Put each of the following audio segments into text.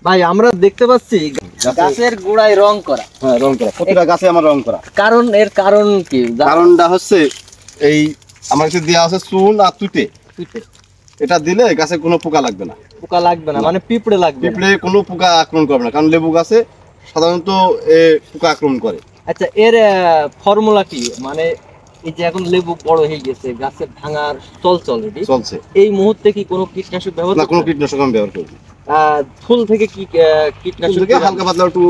ভাই আমরা দেখতে পাচ্ছি গাছের গোড়ায় রং করা। হ্যাঁ, রং করা, প্রতিটা গাছে আমার রং করা। এর কারণ কি? কারণটা হচ্ছে এই আমার কাছে দেওয়া আছে চুন আর তুঁতে। এটা দিলে গাছে কোনো পোকা লাগবে না। পোকা লাগবে না মানে পিঁপড়ে লাগবে না? পিঁপড়ে কোনো পোকা আক্রমণ করবে না, কারণ লেবু গাছে সাধারণত পোকা আক্রমণ করে। আচ্ছা, এর ফর্মুলা কি? মানে এই যে এখন লেবু বড় হয়ে গেছে, গাছের ভাঙার চলছে, এই মুহূর্তে কি কোনো কীটনাশক ব্যবহার? না, কোনো কীটনাশক আমি ব্যবহার করি। ফুল থেকে কি কীটনাশক? হালকা পাতলা একটু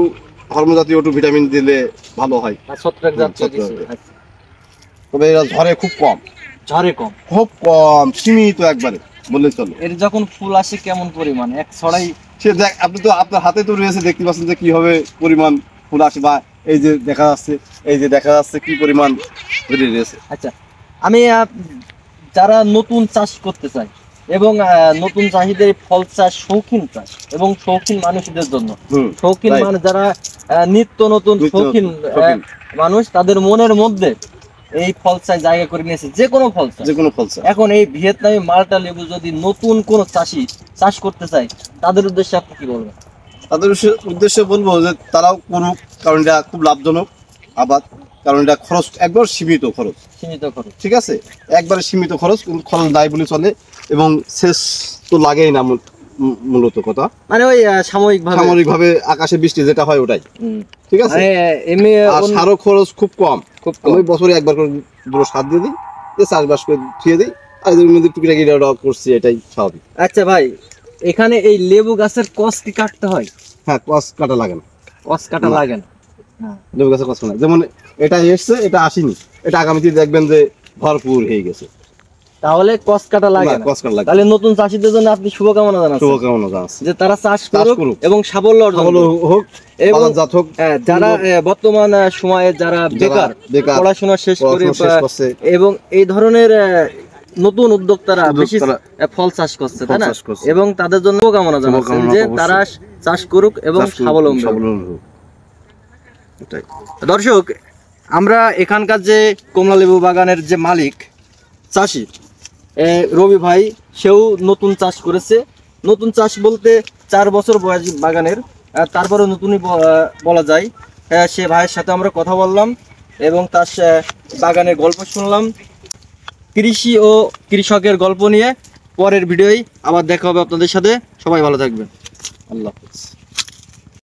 হরমোন জাতীয় একটু ভিটামিন দিলে ভালো হয়। ছত্রাক জাতীয় কিছু? তবে এরা ঝরে খুব কম। খুব কম, সীমিত একবারে বললে চলে। এর যখন ফুল আসে কেমন পরিমাণ? এক ছড়াই সে দেখ, আপনি তো আপনার হাতে তো রয়েছে, দেখতে পাচ্ছেন যে কিভাবে পরিমাণ ফুল আসে, বা এই যে দেখা যাচ্ছে কি পরিমাণ বেরিয়ে রয়েছে। আচ্ছা, আমি যারা নতুন চাষ করতে চায় এবং নতুন চাহিদার ফল চাষ, শৌখিন চাষ এবং শৌখিন মানুষদের জন্য, শৌখিন মানুষ যারা নিত্য নতুন শৌখিন মানুষ, তাদের মনের মধ্যে এই ফল চাষ জায়গা করে নিয়েছে, যে কোনো ফল চাষ। এখন এই ভিয়েতনামি মাল্টা লেবু যদি নতুন কোনো চাষি চাষ করতে চায়, তাদের উদ্দেশ্যে আপনি কি বলবেন? তাদের উদ্দেশ্যে বলবো যে তারাও করুক, কারণ এটা খুব লাভজনক আবাদ। কারণ এটা খরচ একবার সীমিত খরচ, ঠিক আছে, একবারে সীমিত খরচ, খরচ নাই বলে চলে, এবং শেষ তো লাগেই না মূলত কথা, মানে ওই সাময়িকভাবে আকাশে বৃষ্টি যেটা হয় ওটাই, ঠিক আছে। আর সারও খরচ খুব কম। আমি বছরে একবার করে দুটো সার দিয়ে দিই, চাষবাস করে ধুয়ে দিই, আর এদের মধ্যে টুকিটাকি করছি, এটাই স্বাভাবিক। আচ্ছা ভাই, এখানে এই লেবু গাছের কস কি কাটতে হয়? হ্যাঁ, কস কাটা লাগে না। লেবু গাছের কস না, যেমন এটা এসছে, এটা আসেনি, এটা আগামীতে দেখবেন যে ভরপুর হয়ে গেছে, তাহলে কস কাটা লাগে না। তাহলে নতুন চাষীদের জন্য আপনি শুভকামনা জানাচ্ছেন যে তারা চাষ করুক এবং সাফল্য অর্জন হোক, এবং যারা বর্তমান সময়ে যারা বেকার, পড়াশোনা শেষ করে এবং এই ধরনের নতুন উদ্যোক্তারা বেশি ফল চাষ করছে, তাই না? এবং তাদের জন্য শুভকামনা জানাচ্ছেন যে তারা চাষ করুক এবং স্বাবলম্বী হোক। দর্শক, আমরা এখানকার যে কমলা লেবু বাগানের যে মালিক চাষি রবি ভাই, সেও নতুন চাষ করেছে। নতুন চাষ বলতে 4 বছর বয়স বাগানের, তারপরে নতুনই বলা যায়। সে ভাইয়ের সাথে আমরা কথা বললাম এবং তার বাগানের গল্প শুনলাম। কৃষি ও কৃষকের গল্প নিয়ে পরের ভিডিওয় আবার দেখা হবে আপনাদের সাথে। সবাই ভালো থাকবেন। আল্লাহ হাফেজ।